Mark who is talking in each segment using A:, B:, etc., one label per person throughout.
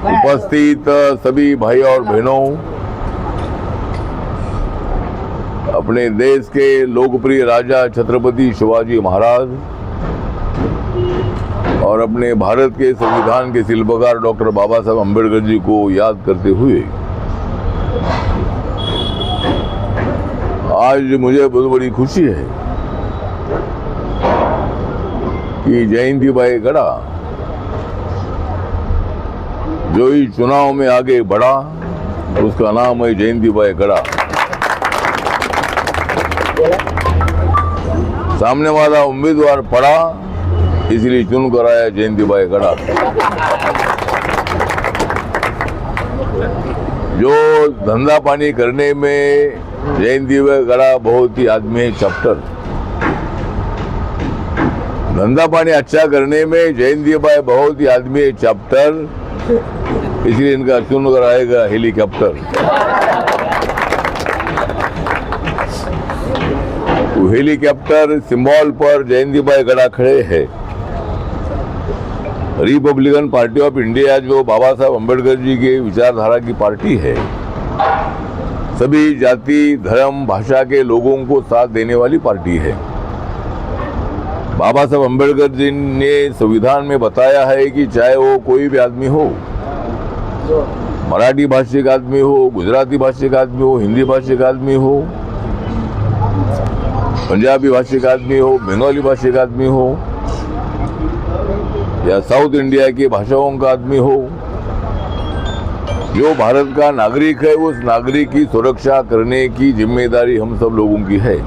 A: उपस्थित सभी भाई और बहनों, अपने देश के लोकप्रिय राजा छत्रपति शिवाजी महाराज और अपने भारत के संविधान के शिल्पकार डॉक्टर बाबा साहब अम्बेडकर जी को याद करते हुए आज मुझे बहुत बड़ी खुशी है कि जयंती भाई गड़ा जो ही चुनाव में आगे बढ़ा उसका नाम है जयंती भाई गड़ा। सामने वाला उम्मीदवार पड़ा इसलिए चुन कर आया जयंती भाई गड़ा। जो धंधा पानी करने में जयंती भाई गड़ा बहुत ही आदमी है चैप्टर। धंधा पानी अच्छा करने में जयंती भाई बहुत ही आदमी है चैप्टर, इसलिए इनका चुन कर आएगा हेलीकॉप्टर। तो हेलीकॉप्टर सिंबल पर जयंती भाई गड़ा खड़े हैं। रिपब्लिकन पार्टी ऑफ इंडिया जो बाबा साहब अम्बेडकर जी के विचारधारा की पार्टी है, सभी जाति धर्म भाषा के लोगों को साथ देने वाली पार्टी है। बाबा साहब अम्बेडकर जी ने संविधान में बताया है कि चाहे वो कोई भी आदमी हो, मराठी भाषिक आदमी हो, गुजराती भाषिक आदमी हो, हिंदी भाषिक आदमी हो, पंजाबी भाषिक आदमी हो, बंगाली भाषिक आदमी हो या साउथ इंडिया की भाषाओं का आदमी हो, जो भारत का नागरिक है उस नागरिक की सुरक्षा करने की जिम्मेदारी हम सब लोगों की है।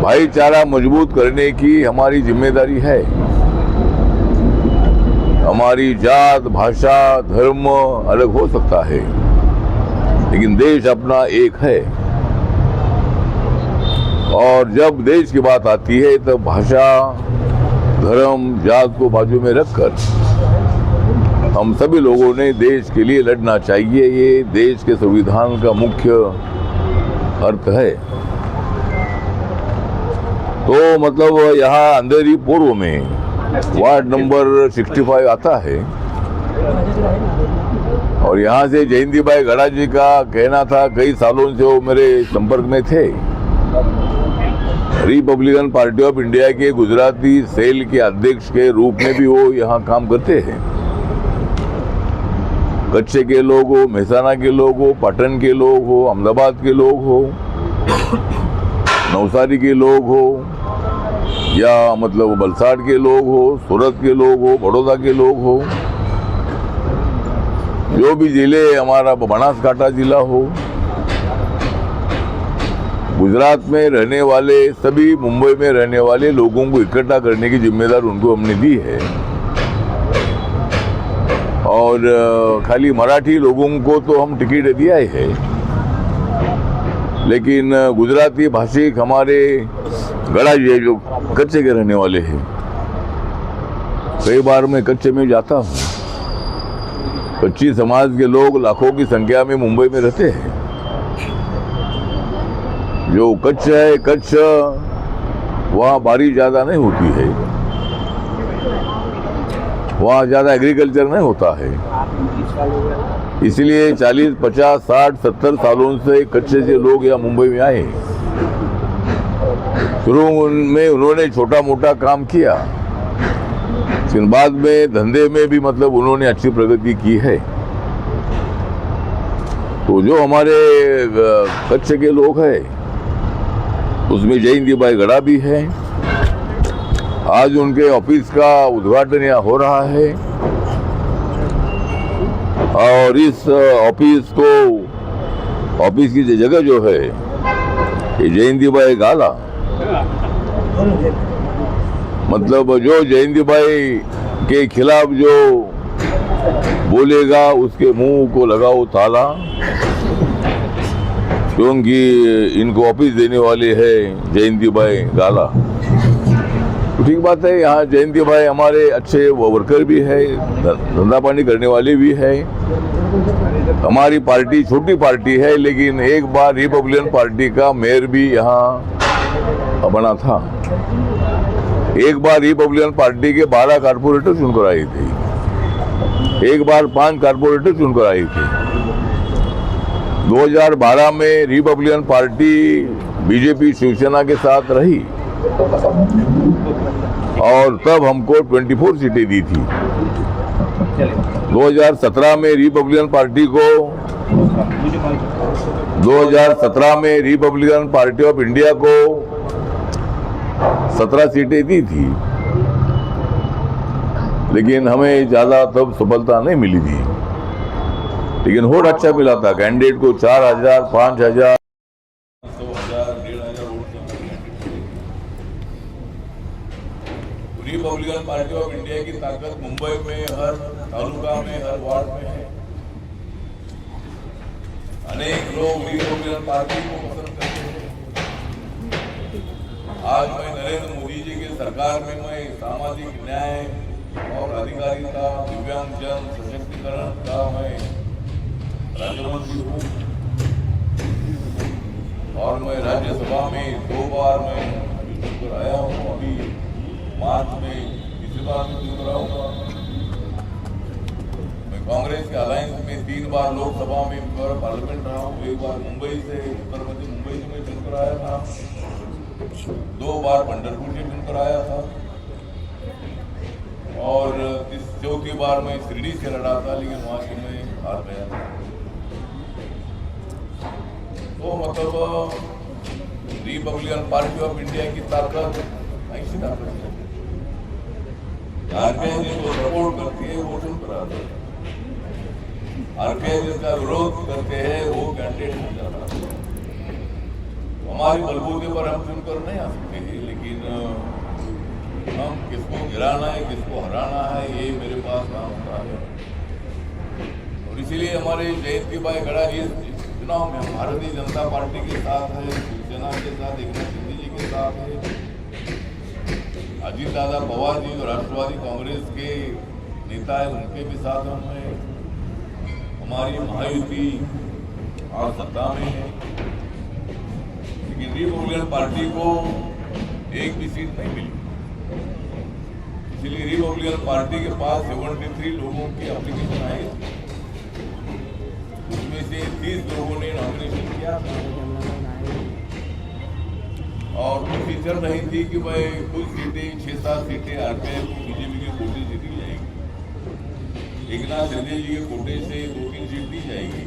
A: भाईचारा मजबूत करने की हमारी जिम्मेदारी है। हमारी जात भाषा धर्म अलग हो सकता है, लेकिन देश अपना एक है। और जब देश की बात आती है तब भाषा धर्म जात को बाजू में रखकर हम सभी लोगों ने देश के लिए लड़ना चाहिए। ये देश के संविधान का मुख्य अर्थ है। तो मतलब यहाँ अंधेरी पूर्व में वार्ड नंबर 65 आता है और यहाँ से जयंती भाई गड़ा जी का कहना था, कई सालों से वो मेरे संपर्क में थे। रिपब्लिकन पार्टी ऑफ इंडिया के गुजराती सेल के अध्यक्ष के रूप में भी वो यहाँ काम करते हैं। कच्छ के लोग हो, मेहसाना के लोग हो, पाटन के लोग हो, अहमदाबाद के लोग हो, नवसारी के लोग हो या मतलब वलसाड़ के लोग हो, सूरत के लोग हो, बड़ौदा के लोग हो, जो भी जिले हमारा बनासकांठा जिला हो, गुजरात में रहने वाले सभी मुंबई में रहने वाले लोगों को इकट्ठा करने की जिम्मेदारी उनको हमने दी है। और खाली मराठी लोगों को तो हम टिकट दिया ही है, लेकिन गुजराती भाषिक हमारे गड़ा जी जो कच्छ के रहने वाले हैं, कई बार मैं कच्छ में जाता हूँ। कच्ची समाज के लोग लाखों की संख्या में मुंबई में रहते हैं। जो कच्छ है, कच्छ वहाँ बारिश ज़्यादा नहीं होती है, वहाँ ज़्यादा एग्रीकल्चर नहीं होता है, इसलिए 40, 50, 60, 70 सालों से कच्छ से लोग यहाँ मुंबई में आए। शुरू में उन्होंने छोटा मोटा काम किया, लेकिन बाद में धंधे में भी मतलब उन्होंने अच्छी प्रगति की है। तो जो हमारे कच्छ के लोग हैं उसमें जयंती भाई गड़ा भी है। आज उनके ऑफिस का उद्घाटन यहाँ हो रहा है और इस ऑफिस की जगह जो है ये जयंती भाई गाला, मतलब जो जयंती भाई के खिलाफ जो बोलेगा उसके मुंह को लगाओ ताला, क्योंकि इनको ऑफिस देने वाले हैं जयंती भाई गाला। तो ठीक बात है, यहाँ जयंती भाई हमारे अच्छे वर्कर भी है, धंधा पानी करने वाले भी है। हमारी पार्टी छोटी पार्टी है, लेकिन एक बार रिपब्लिकन पार्टी का मेयर भी यहाँ बना था। एक बार रिपब्लिकन पार्टी के 12 कारपोरेटर चुनकर आई थी। एक बार 5 कारपोरेटर चुनकर आई थी। 2012 में रिपब्लिकन पार्टी बीजेपी शिवसेना के साथ रही और तब हमको 24 सीटें दी थी। 2017 में रिपब्लिकन पार्टी ऑफ इंडिया को 17 सीटें दी थी, लेकिन हमें ज्यादा तब सफलता नहीं मिली थी। लेकिन वोट अच्छा मिला था, कैंडिडेट को 4000, 5000, 100,000, 1,500 vote. Republican party of India की ताकत मुंबई में हर तालुका में, हर वार्ड में है। अनेक लोग रिपब्लिकन पार्टी को पसंद करते हैं। आज मैं नरेंद्र मोदी जी की सरकार में मैं सामाजिक न्याय और अधिकारिता, दिव्यांगजन सशक्तिकरण का मैं राज्य मंत्री हूँ और मैं राज्यसभा में 2 बार मैं चुनकर आया हूँ। अभी मार्च में तीसरी बार में चुनकर आऊंगा। मैं कांग्रेस के अलायंस में 3 बार लोकसभा में पार्लियामेंट रहा हूँ। 1 बार मुंबई से, उत्तर मध्य मुंबई से मैं चुनकर आया था। 2 बार पंढरपुर से चुनकर आया था और चौथी बार मैं शिरडी से लड़ा था, लेकिन वहां से मैं हार गया था। तो मतलब रिपब्लिकन पार्टी ऑफ इंडिया की ताकत ऐसी ताकत है। आरपीआई जिसको सपोर्ट करती है वो चुनकर आता है, आरपीआई जिसका विरोध करते हैं वो कैंडिडेट हो जाता है। हमारे बलबूते पर हम चुनकर नहीं आ सकते हैं, लेकिन हम किसको गिराना है, किसको हराना है, ये मेरे पास काम होता है। और इसीलिए हमारे जयंती भाई गड़ा ये चुनाव में भारतीय जनता पार्टी के साथ है, शिवसेना के साथ, एकनाथ शिंदे जी के साथ है, अजीत दादा पवार जी जो राष्ट्रवादी कांग्रेस के नेता है उनके भी साथ हम हैं। हमारी महायुति और सत्ता में है, लेकिन रिपब्लिकन पार्टी को एक भी सीट नहीं मिली। इसलिए रिपब्लिकन पार्टी के पास 73 लोगों की एप्लीकेशन आई, उसमें से 30 लोगों ने नॉमिनेशन किया और कोई फीचर नहीं थी कि भाई कुछ सीटें 6-7 सीटें आरपीआई को बीजेपी के कोटे से दी जाएगी, एकनाथ शिंदे जी के कोटे से 2-3 सीट दी जाएगी।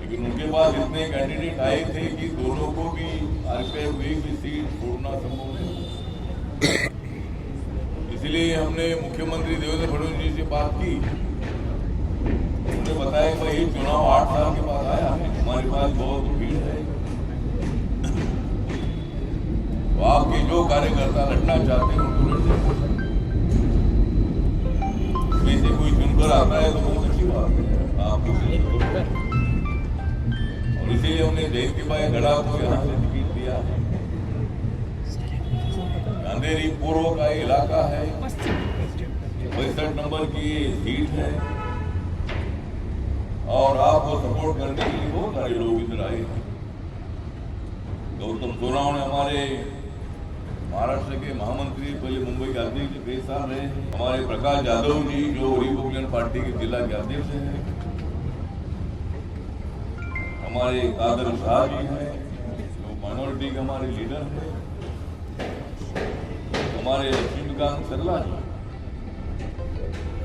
A: लेकिन उनके पास इतने कैंडिडेट आए थे कि दोनों को भी आरपीआई को एक भी सीट छोड़ना संभव नहीं। इसलिए हमने मुख्यमंत्री देवेंद्र फडणवीस जी से बात की। उन्होंने बताया कि भाई चुनाव 8 साल के बाद आया है, हमारे पास बहुत भीड़ है, तो आपके जो कार्यकर्ता लड़ना चाहते हैं उनको लड़ सकते। इसमें से कोई चुनकर आता है तो बहुत अच्छी बात है, आपको। और इसीलिए हमने जयंती भाई गड़ा को यहाँ से टिकट दिया है। अंधेरी पूर्व का इलाका है, 65 नंबर की सीट है और आपको सपोर्ट करने के लिए बहुत सारे लोग इधर आए हैं। गौतम सोनावणे हमारे महाराष्ट्र के महामंत्री, पहले मुंबई के अध्यक्ष कई साल रहे। हमारे प्रकाश यादव जी जो रिपब्लिकन पार्टी के जिला के अध्यक्ष हैं, हमारे कादर शाह जी हैं जो माइनॉरिटी के हमारे लीडर हैं, हमारे लक्ष्मीकांत सरला जी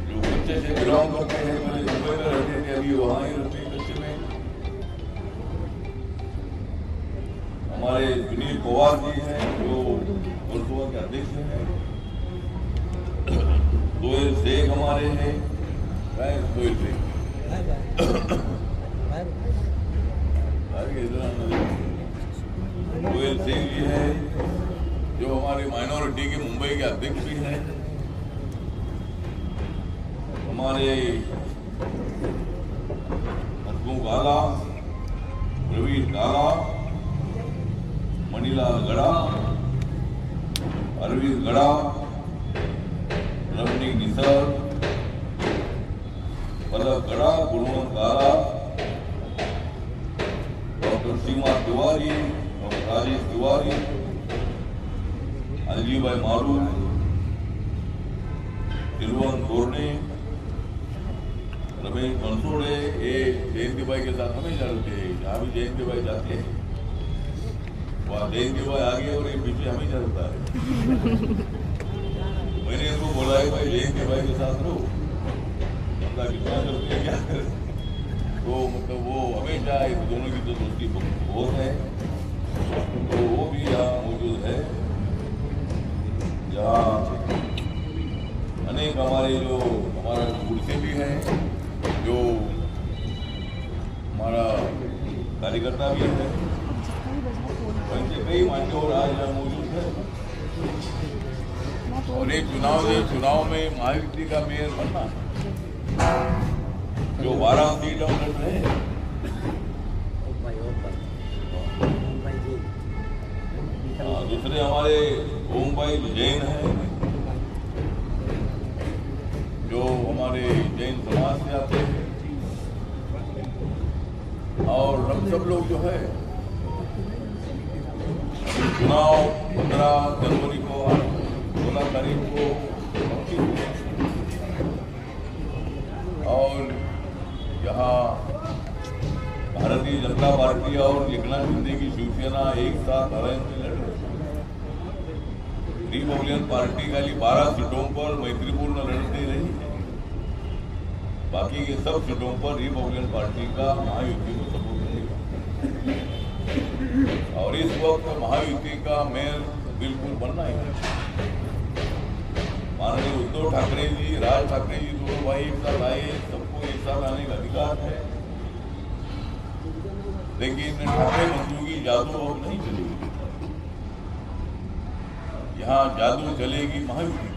A: जो बच्चे से बिलोंग करते हैं, पहले मुंबई में रहते थे, अभी वहां ही रहते हैं कच्चे में। हमारे सुनील पवार जी हैं जो वर्सोवा के अध्यक्ष हैं। सोहेल शेख हमारे हैं, सोहेल शेख सोहेल शेख जी हैं जो हमारे माइनॉरिटी के मुंबई के अध्यक्ष भी हैं। हमारे हसमुख गाला, प्रवीण गाला, मणिलाल गड़ा, अरविंद गड़ा, रमणीक निसर, पलक गड़ा, गुणवंत गाला, डॉक्टर सीमा तिवारी, डॉक्टर राजेश तिवारी, अजली भाई मारू, तिलवन गोरने, रमेश मनसोड़े, ये जयंती भाई के साथ हमेशा रहते हैं। जहाँ भी जयंती भाई जाते हैं वहाँ जयंती भाई आगे और ये पीछे हमेशा रहता है। मैंने इनको बोला है भाई जयंती भाई के साथ रहो, बंदा कितना करते हैं क्या करें, तो मतलब वो हमेशा एक दोनों की तो दोस्ती बहुत है। तो वो भी यहाँ मौजूद है, जहाँ अनेक हमारे जो हमारा पुरुषे भी हैं, जो हमारा कार्यकर्ता भी है, वैसे कई मान्यवर आज यहाँ मौजूद है। और एक चुनाव में महायुति का मेयर बनना, जो 12 सीट हम लड़ रहे हैं, दूसरे हमारे ओम भाई जैन हैं, जो हमारे जैन समाज से आते हैं। और हम सब लोग जो है चुनाव 15 जनवरी को 16 तारीख को, और यहाँ भारतीय जनता पार्टी और एकनाथ शिंदे की शिवसेना एक साथ अलायंस में लड़ रहे हैं। रिपब्लिकन पार्टी खाली 12 सीटों पर मैत्रीपूर्ण लड़ते रही है, बाकी के सब सीटों पर रिपब्लिकन पार्टी का महायुति को सपोर्ट रहेगा। और इस वक्त महायुति का मेयर बिल्कुल बनना है। माननीय उद्धव ठाकरे जी, राज ठाकरे जी दोनों भाई एक साथ आए, सबको एक साथ आने का अधिकार है, लेकिन ठाकरे बंधु की जादू अब नहीं चलेगी। यहाँ जादू चलेगी महायुति की।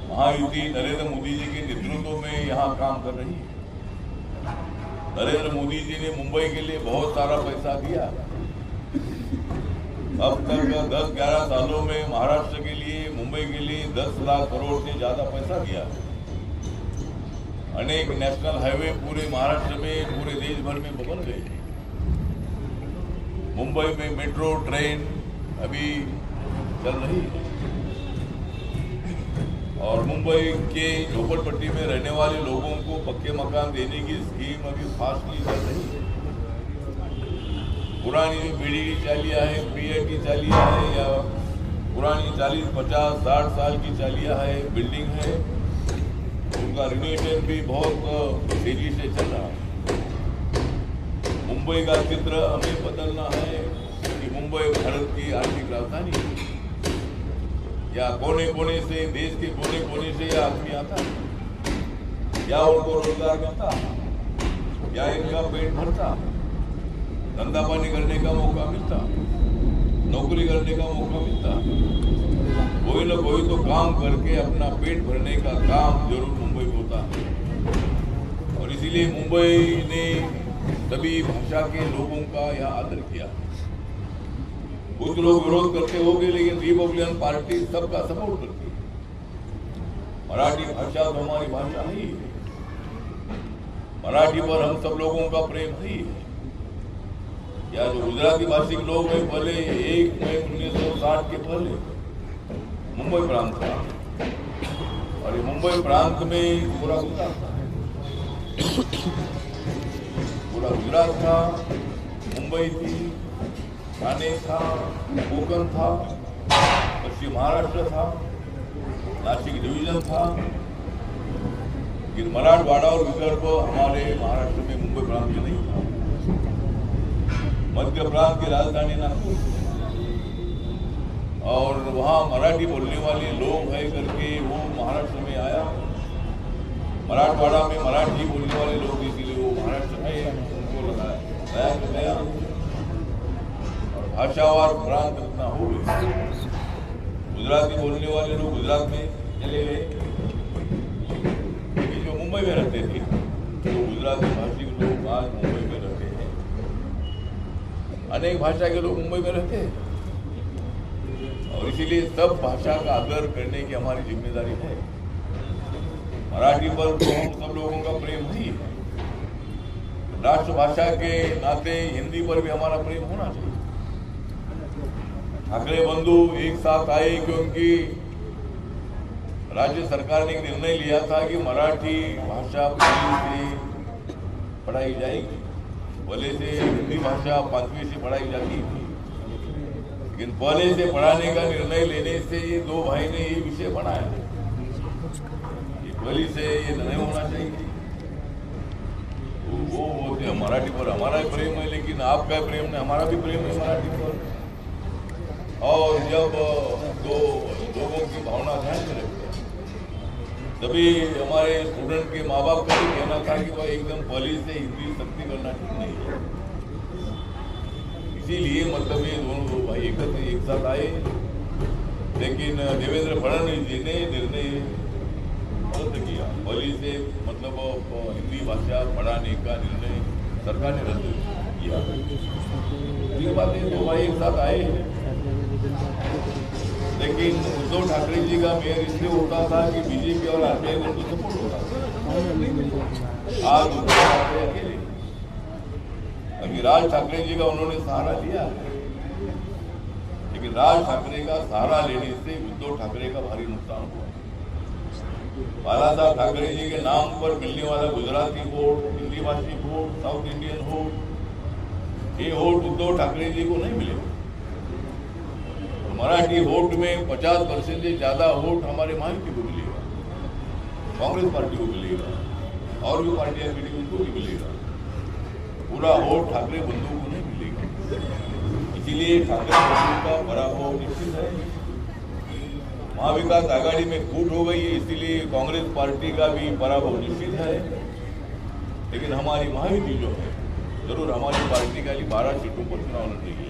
A: महायुति नरेंद्र मोदी जी के नेतृत्व में यहाँ काम कर रही है। नरेंद्र मोदी जी ने मुंबई के लिए बहुत सारा पैसा दिया। अब तक 10-11 सालों में महाराष्ट्र के लिए, मुंबई के लिए 10 लाख करोड़ से ज्यादा पैसा दिया। अनेक नेशनल हाईवे पूरे महाराष्ट्र में, पूरे देश भर में बन गए। मुंबई में मेट्रो ट्रेन अभी चल रही है, और मुंबई के झोपड़पट्टी में रहने वाले लोगों को पक्के मकान देने की स्कीम अभी फास्टली चल रही है। पुरानी जो पीढ़ी की चालियाँ है, पीए की चालियाँ है, या पुरानी 40, 50, 60 साल की चालियाँ है, बिल्डिंग है, उनका रिनोवेशन भी बहुत तेजी से चल रहा है। मुंबई का चित्र हमें बदलना है कि मुंबई भारत की आर्थिक राजधानी है। या कोने कोने से, देश के कोने कोने से यह आदमी आता है, या उनको रोजगार मिलता, या इनका पेट भरता, धंधा पानी करने का मौका मिलता, नौकरी करने का मौका मिलता। कोई ना कोई तो काम करके अपना पेट भरने का काम जरूर मुंबई में होता है। और इसीलिए मुंबई ने सभी भाषा के लोगों का यहाँ आदर किया। कुछ लोग विरोध करते होंगे, लेकिन रिपब्लिकन पार्टी सबका सपोर्ट करती है। मराठी भाषा तो हमारी भाषा ही है, मराठी पर हम सब लोगों का प्रेम ही है। या जो गुजराती भाषिक लोग हैं, पहले 1 मई 1960 के पहले मुंबई प्रांत था, और ये मुंबई प्रांत में पूरा गुजरात था, पूरा गुजरात था, मुंबई थी, ठाणे था, कोकण था, पश्चिम महाराष्ट्र था, नासिक डिवीजन था। लेकिन मराठवाड़ा और विदर्भ हमारे महाराष्ट्र में मुंबई प्रांत में नहीं था। मध्य प्रांत की राजधानी नागपुर, और वहाँ मराठी बोलने वाले लोग है करके वो महाराष्ट्र में आया। मराठवाड़ा में मराठी बोलने वाले लोग, इसीलिए वो महाराष्ट्र में उनको लगाया गया। भाषावार प्रांत इतना हो गया। गुजराती बोलने वाले लोग गुजरात में चले गए, जो मुंबई में रहते थे, तो गुजराती भाषी लोग आज मुंबई में रहते हैं। अनेक भाषा के लोग मुंबई में रहते हैं, और इसीलिए सब भाषा का आदर करने की हमारी जिम्मेदारी है। मराठी पर तो हम सब लोगों का प्रेम ही है। राष्ट्रभाषा के नाते हिंदी पर भी हमारा प्रेम होना चाहिए। ठाकरे बंधु एक साथ आए क्योंकि राज्य सरकार ने एक निर्णय लिया था कि मराठी भाषा पहली से पढ़ाई जाएगी। पहले से हिंदी भाषा 5वीं से पढ़ाई जाती थी, लेकिन पहले से पढ़ाने का निर्णय लेने से ये दो भाई ने ये विषय बनाया। ये पहले से ये नहीं होना चाहिए। वो बोलते मराठी पर हमारा प्रेम है, लेकिन आपका प्रेम नहीं, हमारा भी प्रेम है मराठी पर। और जब दो लोगों की भावना ध्यान में रखते हैं, तभी हमारे स्टूडेंट के माँ बाप का भी कहना था कि भाई एकदम पहले से हिंदी सख्ती करना ठीक नहीं है। इसीलिए मतलब ये दोनों भाई एक साथ आए, लेकिन देवेंद्र फडणवीस जी ने निर्णय रद्द किया। पहले से मतलब हिंदी भाषा पढ़ाने का निर्णय सरकार ने रद्द किया। ये बातें दो भाई एक साथ आए, लेकिन उद्धव ठाकरे जी का मेयर इसलिए होता था कि बीजेपी और आरपीआई को उनको सपोर्ट होता था। आज उद्धव ठाकरे अकेले, अभी राज ठाकरे जी का उन्होंने सहारा लिया, लेकिन राज ठाकरे का सहारा लेने से उद्धव ठाकरे का भारी नुकसान हुआ। बाला साहब ठाकरे जी के नाम पर मिलने वाला गुजराती वोट, हिंदी भाषी वोट, साउथ इंडियन वोट, ये वोट उद्धव ठाकरे जी को नहीं मिलेगा। मराठी वोट में 50% से ज्यादा वोट हमारे महायुति को मिलेगा, कांग्रेस पार्टी को मिलेगा, और भी पार्टियां मिली उनको भी मिलेगा। पूरा वोट ठाकरे बंधु को नहीं मिलेगा। इसीलिए ठाकरे बंधु का पराभव निश्चित है। महाविकास आघाड़ी में फूट हो गई है, इसीलिए कांग्रेस पार्टी का भी पराभव निश्चित है। लेकिन हमारी महायुति जो है, जरूर हमारी पार्टी का 12 सीटों पर चुनाव लड़ने के लिए,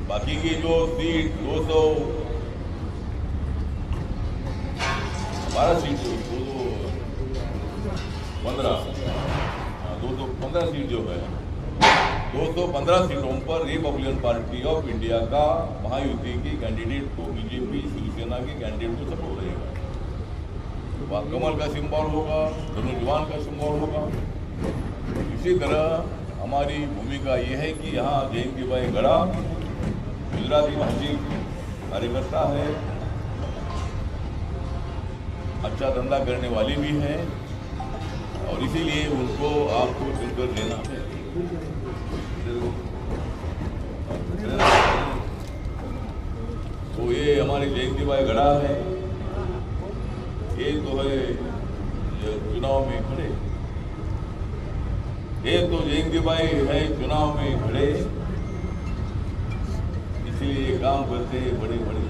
A: बाकी की जो सीट 212 सीट 215 सीट जो है, 215 सीटों पर रिपब्लिकन पार्टी ऑफ इंडिया का महायुति के कैंडिडेट को, बीजेपी शिवसेना के कैंडिडेट को सपोर्ट रहेगा। वहाँ कमल का सिंबल होगा, धनुष्वान का सिंबल होगा। इसी तरह हमारी भूमिका ये है कि यहाँ जयंती भाई गड़ा गुजराती भाषी कार्यकर्ता है, अच्छा धंधा करने वाले भी हैं, और इसीलिए उनको आपको चुनकर लेना है। तो ये हमारे जयंती भाई गड़ा है, ये तो है चुनाव में खड़े, ये तो जयंती भाई है चुनाव में खड़े, इसलिए काम करते हैं बड़े बड़े।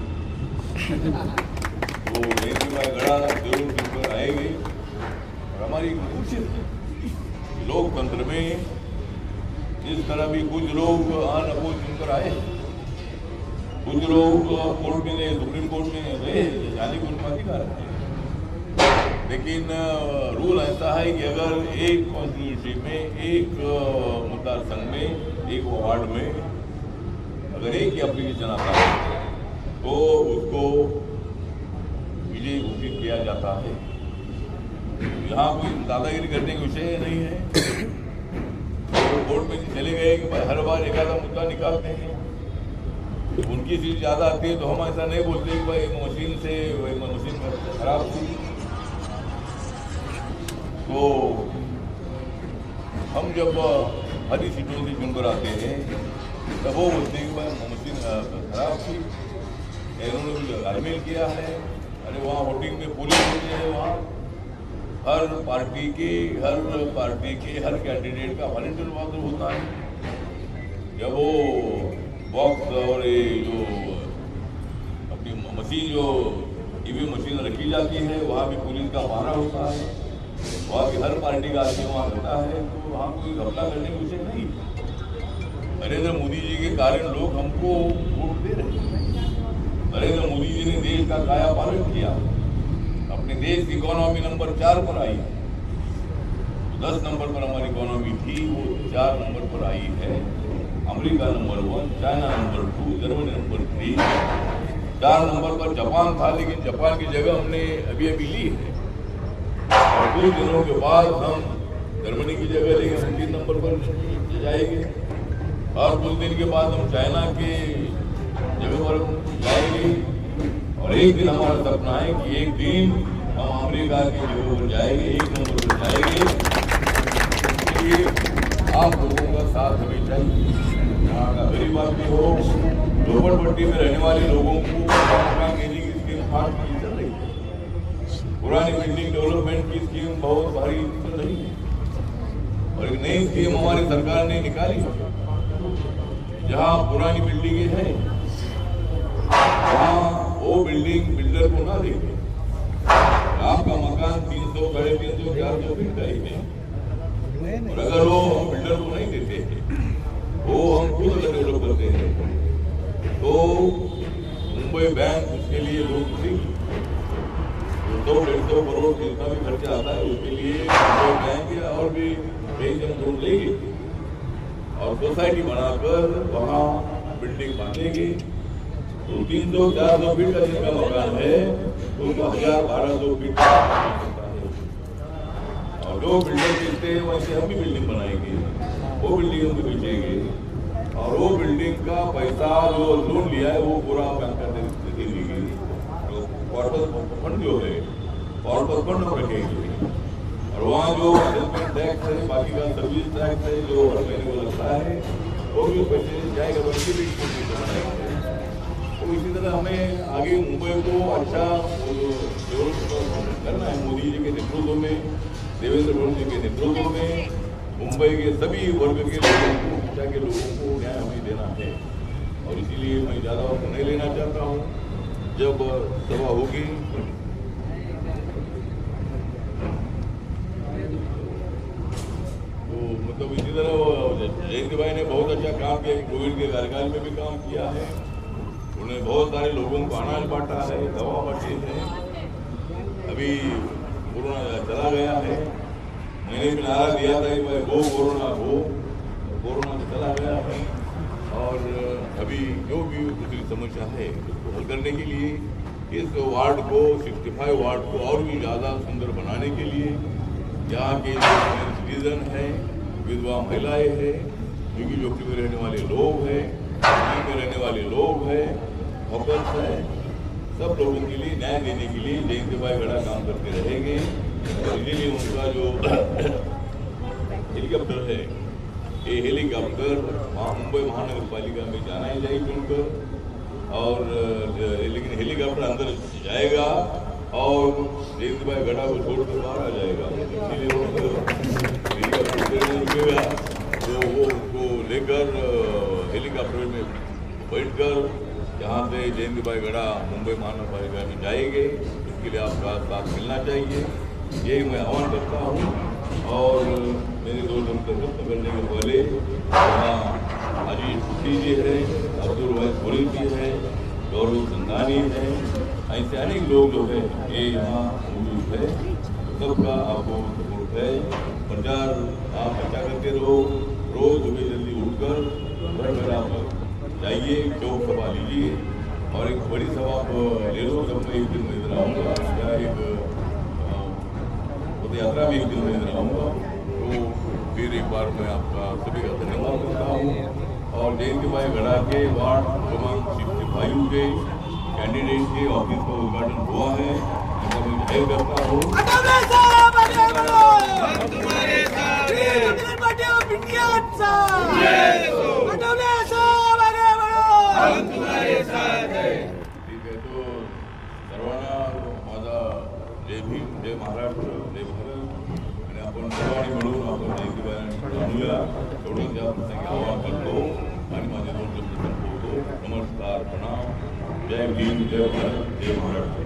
A: तो जयंती भाई गड़ा जरूर चुनकर आएंगे। और हमारी कोशिश लोकतंत्र में इस तरह भी कुछ लोग अनअपोज चुनकर आए, कुछ लोग कोर्ट में, सुप्रीम कोर्ट में रहे, जाने को उनका अधिकार है। लेकिन रूल ऐसा है कि अगर एक कॉन्स्टिट्यूंसी में, एक मतदार संघ में, एक वार्ड में अगर एक ही एप्लीकेशन आता है तो उसको विजयी घोषित किया जाता है। यहाँ कोई दादागिरी करने का विषय नहीं है। तो कोर्ट में चले गए कि हर बार एक आधा मुद्दा निकालते हैं, उनकी सीट ज्यादा आती है तो हम ऐसा नहीं बोलते कि भाई मशीन से मशीन खराब थी। तो हम जब हरी सीटों से चुनकर आते हैं तब वो बोलते हैं कि भाई मशीन खराब थी, इन्होंने गालमेल किया है। अरे वहाँ वोटिंग में पुलिस होती है, वहाँ हर पार्टी के हर कैंडिडेट का वॉलंटियर वादर होता है। जब वो बॉक्स और ये जो अपनी मशीन जो ईवीएम मशीन रखी जाती है वहाँ भी पुलिस का पहरा होता है, वहाँ की हर पार्टी का आदमी वहाँ रहता है। तो वहाँ कोई घपला करने का विषय नहीं। नरेंद्र मोदी जी के कारण लोग हमको वोट दे रहे हैं। नरेंद्र मोदी जी ने देश का काया पालन किया, अपने देश की इकोनॉमी नंबर 4 पर आई। 10 नंबर पर हमारी इकोनॉमी थी, वो 4 नंबर पर आई है। America number 1, China number 2, Germany number 3, 4 number पर जापान था, लेकिन जापान की जगह हमने अभी ली है। और कुछ दिनों के बाद हम जर्मनी की जगह लेंगे, 3 नंबर पर जाएंगे। और कुछ दिन के बाद हम चाइना के जगह पर जाएंगे। और एक दिन हमारा सपना है कि एक दिन हम अमेरिका के जगह पर जाएंगे, 1 नंबर पर जाएंगे। इसलिए आप लोगों का साथ हमें चाहिए। यहाँ का गरीब आदमी हो, झोपड़पट्टी में रहने वाले लोगों को मकान देने की स्कीम फास्ट की चल रही है। पुरानी बिल्डिंग डेवलपमेंट की स्कीम बहुत भारी चल रही है और एक नई स्कीम हमारी सरकार ने निकाली। जहाँ पुरानी बिल्डिंगें हैं वहाँ वो बिल्डिंग बिल्डर को ना देंगे। आपका मकान 300, 350, 400 फीट का ही है और अगर वो हम बिल्डर को नहीं देते हैं, वो हम खुद अगर डेवलप करते हैं तो मुंबई बैंक उसके लिए लोन देगी। 200-150 करोड़ जितना भी खर्चा आता है उसके लिए मुंबई बैंक या और भी कई जन लोन लेगी और सोसाइटी बनाकर वहाँ बिल्डिंग बांधेगी। तो 300-400 फीट का जिनका मकान है उनका 1000-1200 फीट का सकता है और जो बिल्डिंग बेचते हैं वैसे हम भी बिल्डिंग बनाएंगे, वो बिल्डिंग हम बेचेंगे और वो बिल्डिंग का पैसा जो लोन लिया है वो पूरा बैंक दे देगी। जो कॉर्पोरेट फंड जो है कॉर्पोरेट फंड हम रखेंगे और वहाँ जो असेसमेंट टैक्स है, बाकी का सर्विस टैक्स है जो हर महीने को लगता है वो भी पैसे जाएगा, बल्कि भी बनाएंगे। तो इसी तरह हमें आगे मुंबई को अच्छा डेवलप करना है। मोदी जी के नेतृत्व में, देवेंद्र फडणवीस जी के नेतृत्व में मुंबई के सभी वर्ग के लोगों को, शिक्षा के लोगों को न्याय हमें देना है और इसीलिए मैं ज़्यादा वक्त नहीं लेना चाहता हूँ। जब सभा होगी तो मतलब इसी तरह जयंती भाई ने बहुत अच्छा काम किया। कोविड के कार्यकाल में भी काम किया है। उन्होंने बहुत सारे लोगों को अनाज बांटा है, दवा बांटी है। अभी कोरोना चला गया है, मैंने भी नारा दिया था कि भाई वो कोरोना हो, कोरोना तो चला गया है और अभी जो भी दूसरी समस्या है उसको हल करने के लिए इस वार्ड को 65 वार्ड को और भी ज़्यादा सुंदर बनाने के लिए यहाँ के जो सिटीजन हैं, विधवा महिलाएं हैं, झुग्गी झोपड़ी में रहने वाले लोग हैं, दिल्ली में रहने वाले लोग हैं, हॉकर्स हैं, सब लोगों के लिए न्याय देने के लिए जयंती भाई बड़ा काम करते रहेंगे और इसीलिए उनका जो हेलीकॉप्टर है ये हेलीकॉप्टर मुंबई महानगर पालिका में जाना ही चाहिए चुनकर और लेकिन हेलीकॉप्टर अंदर जाएगा और जयंती भाई गढ़ा को छोड़कर बाहर आ जाएगा। इसीलिए वो हेलीकॉप्टर रुकेगा तो वो उनको लेकर हेलीकॉप्टर में बैठकर जहाँ से जयंती भाई गढ़ा मुंबई महानगर पालिका में जाएंगे उसके लिए आपका साथ मिलना चाहिए, यही मैं आह्वान करता हूँ। और मेरे दो दंतक करने के पहले वहाँ अजीत सिंह जी है, अब्दुल वहीद कुरैशी जी है, गौरव संधानी है, ऐसे अनेक लोग जो है ये यहाँ मौजूद है। सबका आपको सपोर्ट है। प्रचार आप अच्छा करते रहो, रोज सुबह जल्दी उठकर घर आप जाइए, चौक सभा लीजिए और एक बड़ी सभा ले लो। जब मैं एक दिन में इधर आऊँगा या एक यात्रा में एक दिन में इधर आऊँगा तो फिर एक बार मैं आपका सभी का धन्यवाद करता हूँ। और जयंती भाई गढ़ा के वार्ड क्रमांक 65 के कैंडिडेट के ऑफिस का उद्घाटन हुआ है, मैं जाहिर करता हूँ। ठीक है, तो सर्वांना माझा जय भीम, जय महाराष्ट्र, जय भारत आणि आपण सर्वांनी मिळून आपण जयंतीबाई आणूया एवढंच या प्रसंगी आवाहन करतो आणि माझे 2 शब्द संपवतो। नमस्कार, प्रणाम, जय भीम, जय भारत, जय महाराष्ट्र।